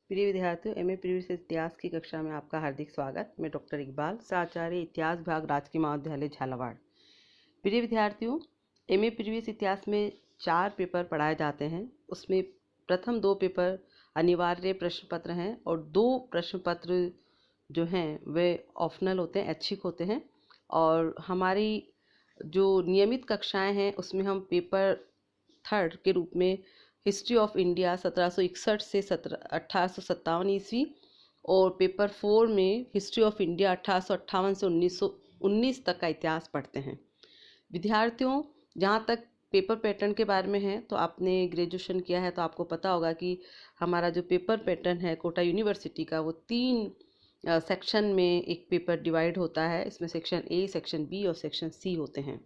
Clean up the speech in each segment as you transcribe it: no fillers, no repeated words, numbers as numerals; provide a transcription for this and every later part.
प्रिय विद्यार्थियों, MA previous इतिहास की कक्षा में आपका हार्दिक स्वागत। मैं डॉक्टर इकबाल, प्राचार्य इतिहास विभाग, राजकीय महाविद्यालय झालावाड़। प्रिय विद्यार्थियों, एमए प्रीवियस इतिहास में 4 पेपर पढ़ाए जाते हैं। उसमें प्रथम 2 पेपर अनिवार्य प्रश्न पत्र हैं और 2 प्रश्न पत्र जो हैं वे ऑप्शनल होते हैं, ऐच्छिक होते हैं। और हमारी जो नियमित कक्षाएं हैं उसमें हम पेपर थर्ड के रूप में हिस्ट्री ऑफ इंडिया 1761 से 1857 ईस्वी और पेपर 4 में हिस्ट्री ऑफ इंडिया 1858 से 1919 तक का इतिहास पढ़ते हैं। विद्यार्थियों, जहाँ तक पेपर पैटर्न के बारे में है तो आपने ग्रेजुएशन किया है तो आपको पता होगा कि हमारा जो पेपर पैटर्न है कोटा यूनिवर्सिटी का, वो 3 सेक्शन में एक पेपर डिवाइड होता है। इसमें सेक्शन ए, सेक्शन बी और सेक्शन सी होते हैं।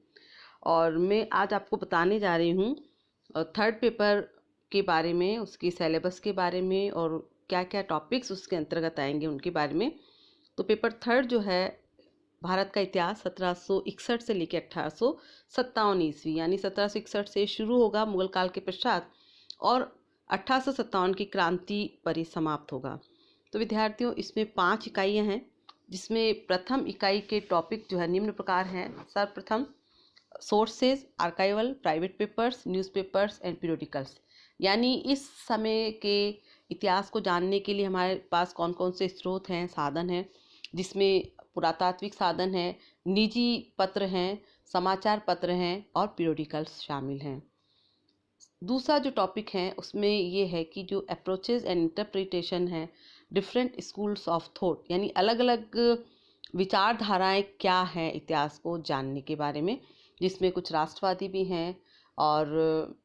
और मैं आज आपको बताने जा रही हूँ थर्ड पेपर के बारे में, उसकी सिलेबस के बारे में और क्या क्या टॉपिक्स उसके अंतर्गत आएंगे उनके बारे में। तो पेपर थर्ड जो है भारत का इतिहास 1761 से लेकर 1857 ईस्वी, यानी 1761 से शुरू होगा मुगल काल के पश्चात और 1857 की क्रांति पर ही समाप्त होगा। तो विद्यार्थियों, इसमें 5 इकाइयाँ हैं, जिसमें प्रथम इकाई के टॉपिक जो है निम्न प्रकार हैं। सर्वप्रथम sources, archival, private papers, newspapers and periodicals, यानी इस समय के इतिहास को जानने के लिए हमारे पास कौन कौन से स्रोत हैं, साधन हैं, जिसमें पुरातात्विक साधन हैं, निजी पत्र हैं, समाचार पत्र हैं और पीरियोडिकल्स शामिल हैं। दूसरा जो टॉपिक है उसमें ये है कि जो अप्रोचेज एंड इंटरप्रिटेशन है डिफरेंट स्कूल्स ऑफ थॉट, यानी अलग अलग विचारधाराएं क्या हैं इतिहास को जानने के बारे में, जिसमें कुछ राष्ट्रवादी भी हैं और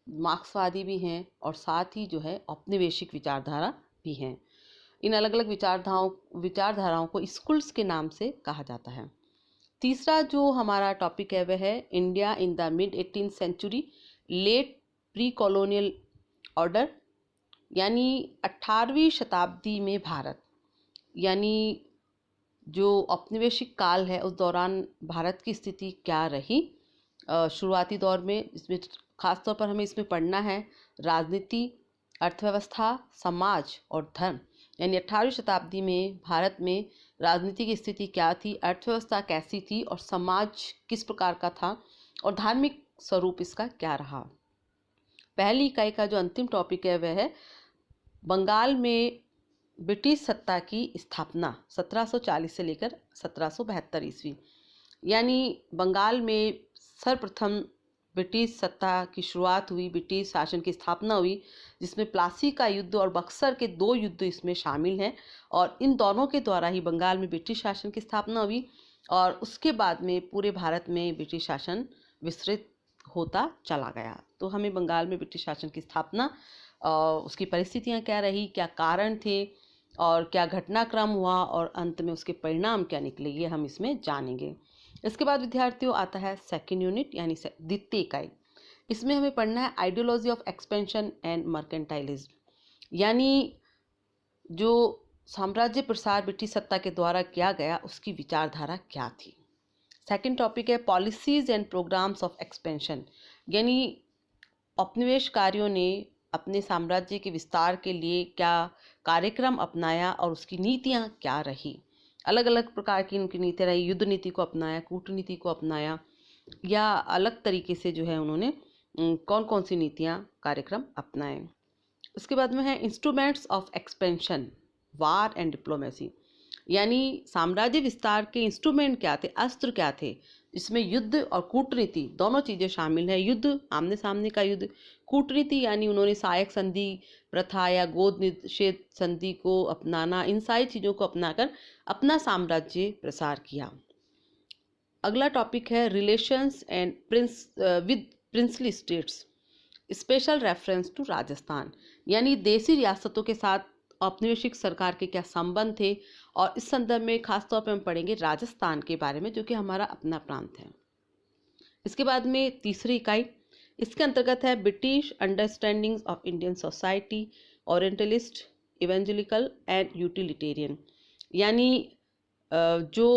मार्क्सवादी भी हैं और साथ ही जो है औपनिवेशिक विचारधारा भी हैं। इन अलग अलग विचारधाराओं को स्कूल्स के नाम से कहा जाता है। तीसरा जो हमारा टॉपिक है वह है India in the mid 18th century, late pre colonial order, यानी 18वीं शताब्दी में भारत, यानी जो औपनिवेशिक काल है उस दौरान भारत की स्थिति क्या रही। शुरुआती दौर में इसमें खास तौर पर हमें इसमें पढ़ना है राजनीति, अर्थव्यवस्था, समाज और धर्म, यानी 18वीं शताब्दी में भारत में राजनीति की स्थिति क्या थी, अर्थव्यवस्था कैसी थी और समाज किस प्रकार का था और धार्मिक स्वरूप इसका क्या रहा। पहली इकाई का जो अंतिम टॉपिक है वह है बंगाल में ब्रिटिश सत्ता की स्थापना 1740 से लेकर 1772 ईस्वी, यानी बंगाल में सर्वप्रथम ब्रिटिश सत्ता की शुरुआत हुई, ब्रिटिश शासन की स्थापना हुई, जिसमें प्लासी का युद्ध और बक्सर के 2 युद्ध इसमें शामिल हैं और इन दोनों के द्वारा ही बंगाल में ब्रिटिश शासन की स्थापना हुई और उसके बाद में पूरे भारत में ब्रिटिश शासन विस्तृत होता चला गया। तो हमें बंगाल में ब्रिटिश शासन की स्थापना, उसकी परिस्थितियाँ क्या रही, क्या कारण थे और क्या घटनाक्रम हुआ और अंत में उसके परिणाम क्या निकले, ये हम इसमें जानेंगे। इसके बाद विद्यार्थियों आता है सेकेंड यूनिट, यानी द्वितीय इकाई। इसमें हमें पढ़ना है आइडियोलॉजी ऑफ एक्सपेंशन एंड मर्केंटाइलिज्म, यानी जो साम्राज्य प्रसार ब्रिटिश सत्ता के द्वारा किया गया उसकी विचारधारा क्या थी। सेकेंड टॉपिक है policies and programmes of expansion, यानी औपनिवेशकारियों ने अपने साम्राज्य के विस्तार के लिए क्या कार्यक्रम अपनाया और उसकी नीतियाँ क्या रही। अलग अलग प्रकार की उनकी नीतियाँ रही, युद्ध नीति को अपनाया, कूटनीति को अपनाया, या अलग तरीके से जो है उन्होंने कौन कौन सी नीतियाँ कार्यक्रम अपनाए। उसके बाद में है instruments of expansion, war and diplomacy, यानी साम्राज्य विस्तार के इंस्ट्रूमेंट क्या थे, अस्त्र क्या थे, इसमें युद्ध और कूटनीति दोनों चीज़ें शामिल हैं। युद्ध आमने सामने का युद्ध, कूटनीति यानी उन्होंने सहायक संधि प्रथा या गोद निषेध संधि को अपनाना, इन सारी चीज़ों को अपनाकर अपना साम्राज्य प्रसार किया। अगला टॉपिक है relations and with princely states, special reference to Rajasthan, यानी देसी रियासतों के साथ औपनिवेशिक सरकार के क्या संबंध थे और इस संदर्भ में खास तौर पर हम पढ़ेंगे राजस्थान के बारे में, जो कि हमारा अपना प्रांत है। इसके बाद में तीसरी इकाई, इसके अंतर्गत है British understandings of Indian society, orientalist, evangelical and utilitarian, यानी जो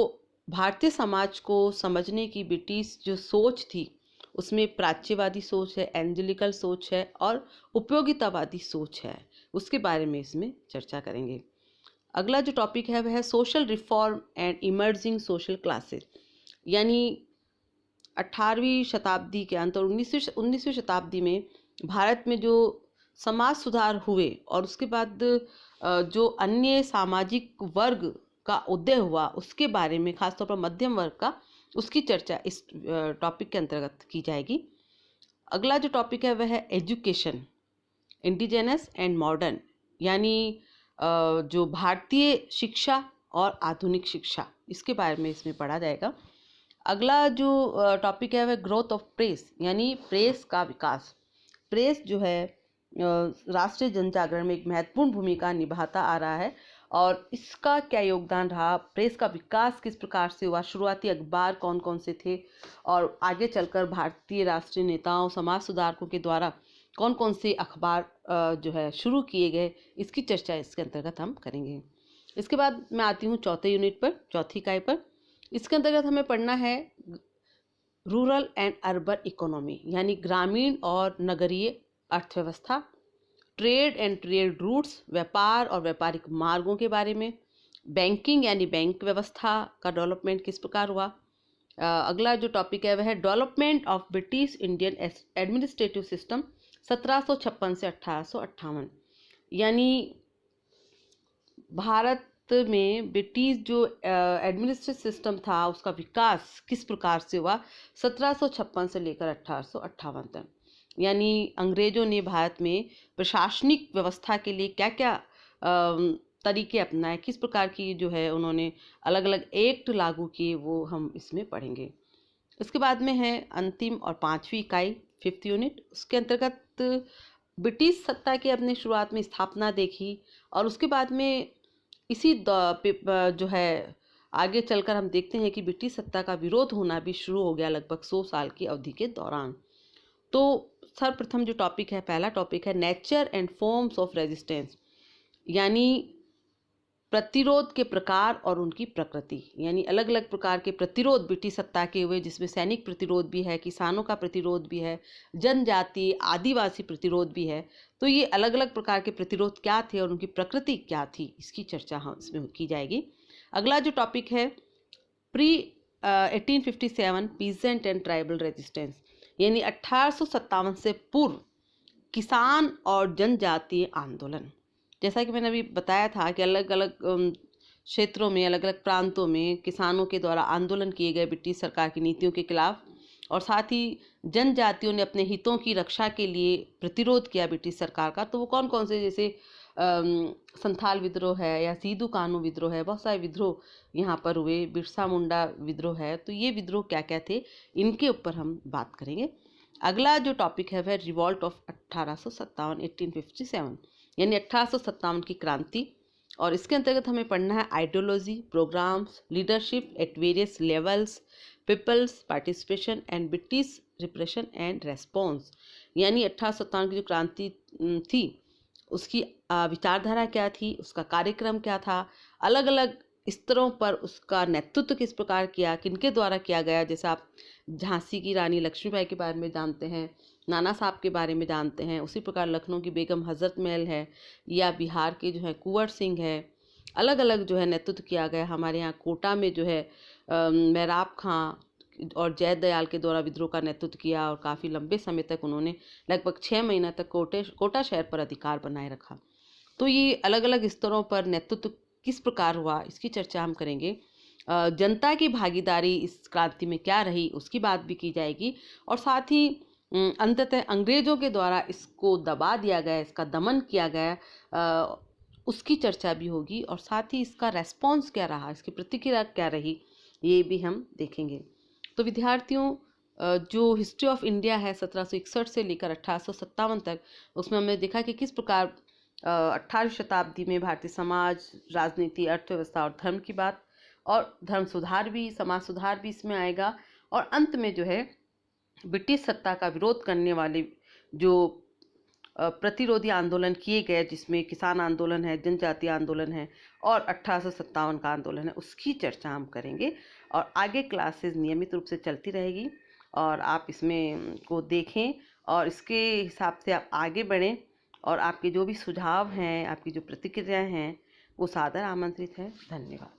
भारतीय समाज को समझने की ब्रिटिश जो सोच थी उसमें प्राच्यवादी सोच है, एंजेलिकल सोच है और उपयोगितावादी सोच है, उसके बारे में इसमें चर्चा करेंगे। अगला जो टॉपिक है वह है social reform and emerging social classes, यानी 18वीं शताब्दी के अंत और 19वीं शताब्दी में भारत में जो समाज सुधार हुए और उसके बाद जो अन्य सामाजिक वर्ग का उदय हुआ उसके बारे में, खासतौर पर मध्यम वर्ग का, उसकी चर्चा इस टॉपिक के अंतर्गत की जाएगी। अगला जो टॉपिक है वह है एजुकेशन, इंडिजेनस एंड मॉडर्न, यानी जो भारतीय शिक्षा और आधुनिक शिक्षा, इसके बारे में इसमें पढ़ा जाएगा। अगला जो टॉपिक है वह ग्रोथ ऑफ प्रेस, यानी प्रेस का विकास। प्रेस जो है राष्ट्रीय जन जागरण में एक महत्वपूर्ण भूमिका निभाता आ रहा है और इसका क्या योगदान रहा, प्रेस का विकास किस प्रकार से हुआ, शुरुआती अखबार कौन कौन से थे और आगे चलकर भारतीय राष्ट्रीय नेताओं, समाज सुधारकों के द्वारा कौन कौन से अखबार जो है शुरू किए गए, इसकी चर्चा इसके अंतर्गत हम करेंगे। इसके बाद मैं आती हूँ चौथे यूनिट पर, चौथी इकाई पर। इसके अंतर्गत हमें पढ़ना है रूरल एंड अर्बन इकोनॉमी, यानी ग्रामीण और नगरीय अर्थव्यवस्था, ट्रेड एंड ट्रेड रूट्स, व्यापार और व्यापारिक मार्गों के बारे में, बैंकिंग यानी बैंक व्यवस्था का डेवलपमेंट किस प्रकार हुआ। अगला जो टॉपिक है वह है development of British Indian administrative system 1756 से 1858, यानी भारत में ब्रिटिश जो एडमिनिस्ट्रेटिव सिस्टम था उसका विकास किस प्रकार से हुआ 1756 से लेकर 1858 तक, यानी अंग्रेजों ने भारत में प्रशासनिक व्यवस्था के लिए क्या क्या तरीके अपनाए, किस प्रकार की जो है उन्होंने अलग अलग एक्ट लागू किए, वो हम इसमें पढ़ेंगे। इसके बाद में है अंतिम और पांचवी इकाई, फिफ्थ यूनिट। उसके अंतर्गत ब्रिटिश सत्ता की अपनी शुरुआत में स्थापना देखी और उसके बाद में इसी जो है आगे चलकर हम देखते हैं कि ब्रिटिश सत्ता का विरोध होना भी शुरू हो गया लगभग 100 साल की अवधि के दौरान। तो सर्वप्रथम जो टॉपिक है, पहला टॉपिक है nature and forms of resistance, यानी प्रतिरोध के प्रकार और उनकी प्रकृति, यानी अलग अलग प्रकार के प्रतिरोध ब्रिटिश सत्ता के हुए, जिसमें सैनिक प्रतिरोध भी है, किसानों का प्रतिरोध भी है, जनजाति आदिवासी प्रतिरोध भी है। तो ये अलग अलग प्रकार के प्रतिरोध क्या थे और उनकी प्रकृति क्या थी, इसकी चर्चा हम इसमें की जाएगी। अगला जो टॉपिक है pre 1857 peasant and tribal resistance, यानी 1857 से पूर्व किसान और जनजातीय आंदोलन। जैसा कि मैंने अभी बताया था कि अलग अलग क्षेत्रों में, अलग अलग प्रांतों में किसानों के द्वारा आंदोलन किए गए ब्रिटिश सरकार की नीतियों के खिलाफ, और साथ ही जनजातियों ने अपने हितों की रक्षा के लिए प्रतिरोध किया ब्रिटिश सरकार का। तो वो कौन कौन से, जैसे संथाल विद्रोह है या सीधू कानू विद्रोह है, बहुत सारे विद्रोह यहाँ पर हुए, बिरसा मुंडा विद्रोह है। तो ये विद्रोह क्या क्या थे, इनके ऊपर हम बात करेंगे। अगला जो टॉपिक है वह रिवॉल्ट ऑफ 1857 यानी 1857 की क्रांति, और इसके अंतर्गत हमें पढ़ना है ideology, programmes, leadership at various levels, people's participation and British repression and response, यानी 1857 की जो क्रांति थी उसकी विचारधारा क्या थी, उसका कार्यक्रम क्या था, अलग अलग स्तरों पर उसका नेतृत्व किस प्रकार किया, किनके द्वारा किया गया। जैसे आप झांसी की रानी लक्ष्मीबाई के बारे में जानते हैं, नाना साहब के बारे में जानते हैं, उसी प्रकार लखनऊ की बेगम हजरत महल है, या बिहार के जो है कुंवर सिंह है, अलग अलग जो है नेतृत्व किया गया। हमारे यहाँ कोटा में जो है मेहराब खां और जयदयाल के द्वारा विद्रोह का नेतृत्व किया और काफ़ी लंबे समय तक उन्होंने लगभग 6 महीना तक कोटा शहर पर अधिकार बनाए रखा। तो ये अलग अलग स्तरों पर नेतृत्व किस प्रकार हुआ, इसकी चर्चा हम करेंगे। जनता की भागीदारी इस क्रांति में क्या रही, उसकी बात भी की जाएगी, और साथ ही अंततः अंग्रेजों के द्वारा इसको दबा दिया गया, इसका दमन किया गया, उसकी चर्चा भी होगी, और साथ ही इसका रेस्पॉन्स क्या रहा, इसकी प्रतिक्रिया क्या रही, ये भी हम देखेंगे। तो विद्यार्थियों, जो हिस्ट्री ऑफ इंडिया है 1761 से लेकर 1857 तक, उसमें हमने देखा कि किस प्रकार 18वीं शताब्दी में भारतीय समाज, राजनीति, अर्थव्यवस्था और धर्म की बात, और धर्म सुधार भी, समाज सुधार भी इसमें आएगा, और अंत में जो है ब्रिटिश सत्ता का विरोध करने वाले जो प्रतिरोधी आंदोलन किए गए, जिसमें किसान आंदोलन है, जनजातीय आंदोलन है और 1857 का आंदोलन है, उसकी चर्चा हम करेंगे। और आगे क्लासेस नियमित रूप से चलती रहेगी। और आप इसमें को देखें और इसके हिसाब से आप आगे बढ़ें। और आपके जो भी सुझाव हैं, आपकी जो प्रतिक्रियाएं हैं, वो सादर आमंत्रित है। धन्यवाद।